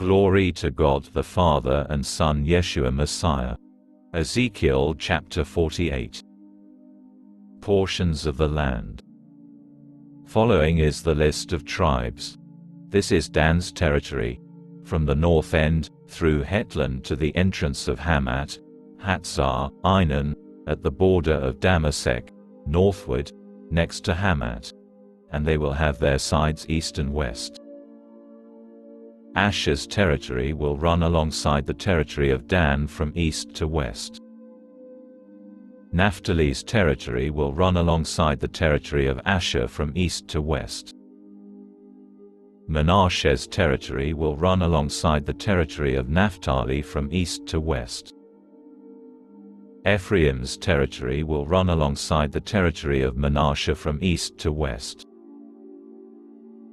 Glory to God the Father and Son Yeshua Messiah. Ezekiel chapter 48. Portions of the land. Following is the list of tribes. This is Dan's territory, from the north end, through Hetland to the entrance of Hamat, Hatzar, Einan, at the border of Damasek, northward, next to Hamat. And they will have their sides east and west. Asher's territory will run alongside the territory of Dan from east to west. Naphtali's territory will run alongside the territory of Asher from east to west. Manasseh's territory will run alongside the territory of Naphtali from east to west. Ephraim's territory will run alongside the territory of Manasseh from east to west.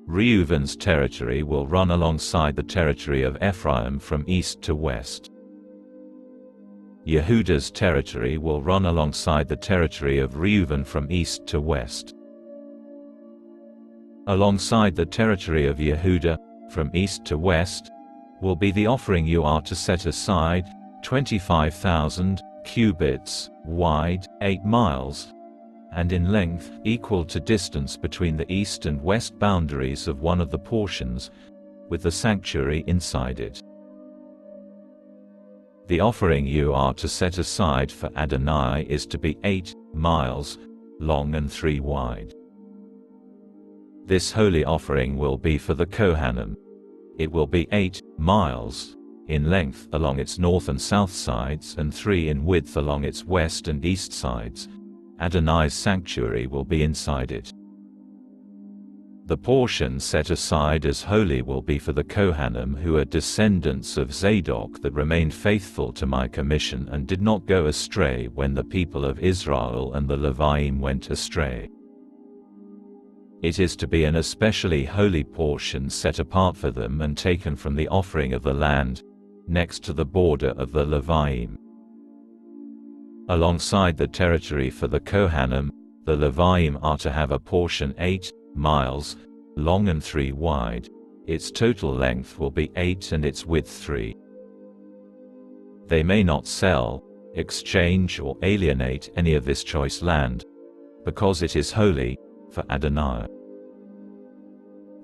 Reuven's territory will run alongside the territory of Ephraim from east to west. Yehuda's territory will run alongside the territory of Reuven from east to west. Alongside the territory of Yehuda, from east to west, will be the offering you are to set aside, 25,000 cubits, wide, 8 miles, and in length, equal to distance between the east and west boundaries of one of the portions, with the sanctuary inside it. The offering you are to set aside for Adonai is to be 8 miles long and 3 wide. This holy offering will be for the Kohanim. It will be 8 miles in length along its north and south sides and 3 in width along its west and east sides. Adonai's sanctuary will be inside it. The portion set aside as holy will be for the Kohanim who are descendants of Zadok that remained faithful to my commission and did not go astray when the people of Israel and the Leviim went astray. It is to be an especially holy portion set apart for them and taken from the offering of the land, next to the border of the Leviim. Alongside the territory for the Kohanim, the Leviim are to have a portion 8 miles long and 3 wide. Its total length will be 8 and its width 3. They may not sell, exchange or alienate any of this choice land, because it is holy for Adonai.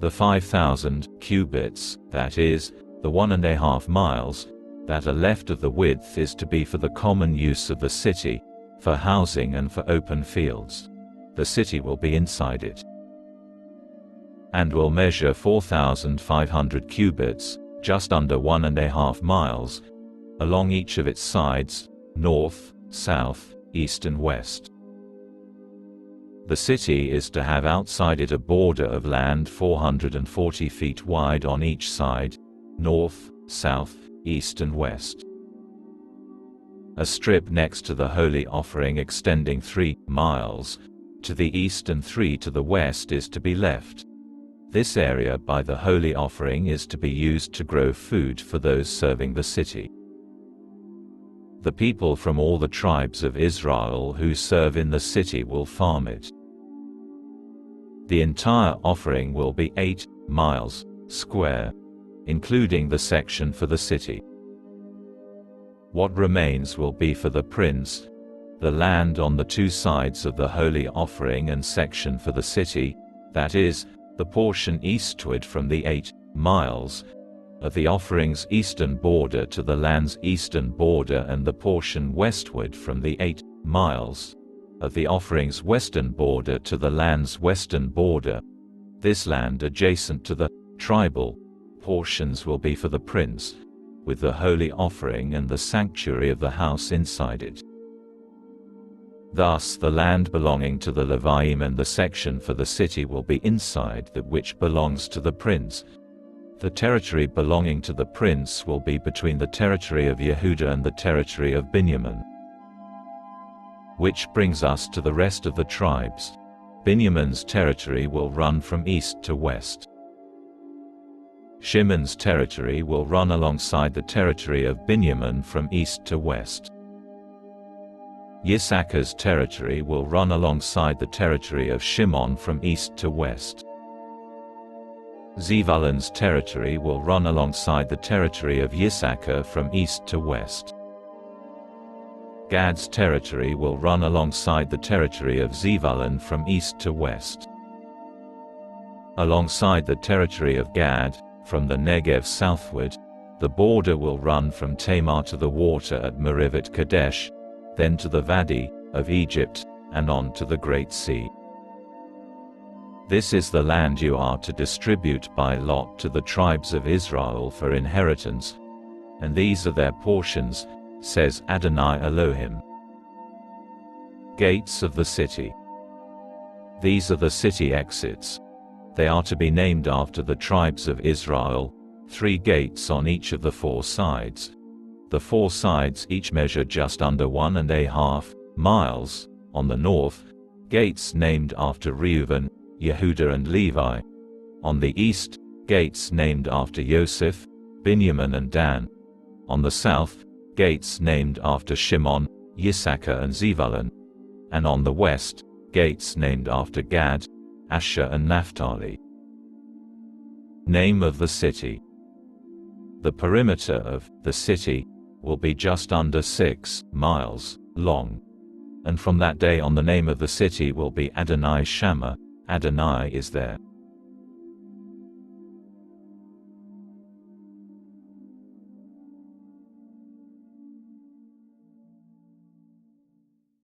The 5,000 cubits, that is, the 1.5 miles, that are left of the width is to be for the common use of the city, for housing and for open fields. The city will be inside it. And will measure 4,500 cubits, just under 1.5 miles, along each of its sides, north, south, east and west. The city is to have outside it a border of land 440 feet wide on each side, north, south, east and west. A strip next to the holy offering extending 3 miles to the east and 3 to the west is to be left. This area by the holy offering is to be used to grow food for those serving the city. The people from all the tribes of Israel who serve in the city will farm it. The entire offering will be 8 miles square, including the section for the city. What remains will be for the prince, the land on the 2 sides of the holy offering and section for the city, that is, the portion eastward from the 8 miles of the offering's eastern border to the land's eastern border and the portion westward from the 8 miles of the offering's western border to the land's western border. This land adjacent to the tribal portions will be for the prince, with the holy offering and the sanctuary of the house inside it. Thus the land belonging to the Leviim and the section for the city will be inside that which belongs to the prince. The territory belonging to the prince will be between the territory of Yehuda and the territory of Binyamin. Which brings us to the rest of the tribes. Binyamin's territory will run from east to west. Shimon's territory will run alongside the territory of Binyamin from east to west. Yissakar's territory will run alongside the territory of Shimon from east to west. Zebulun's territory will run alongside the territory of Issachar from east to west. Gad's territory will run alongside the territory of Zebulun from east to west. Alongside the territory of Gad, from the Negev southward, the border will run from Tamar to the water at Merivat Kadesh, then to the Vadi of Egypt, and on to the Great Sea. This is the land you are to distribute by lot to the tribes of Israel for inheritance, and these are their portions, says Adonai Elohim. Gates of the city. These are the city exits. They are to be named after the tribes of Israel, 3 gates on each of the 4 sides. The 4 sides each measure just under 1.5 miles. On the north, gates named after Reuben, Yehuda and Levi. On the east, gates named after Joseph, Benjamin and Dan. On the south, gates named after Shimon, Issachar and Zebulun. And on the west, gates named after Gad, Asher and Naphtali. Name of the city. The perimeter of the city will be just under 6 miles long. And from that day on the name of the city will be Adonai Shammah, Adonai is there.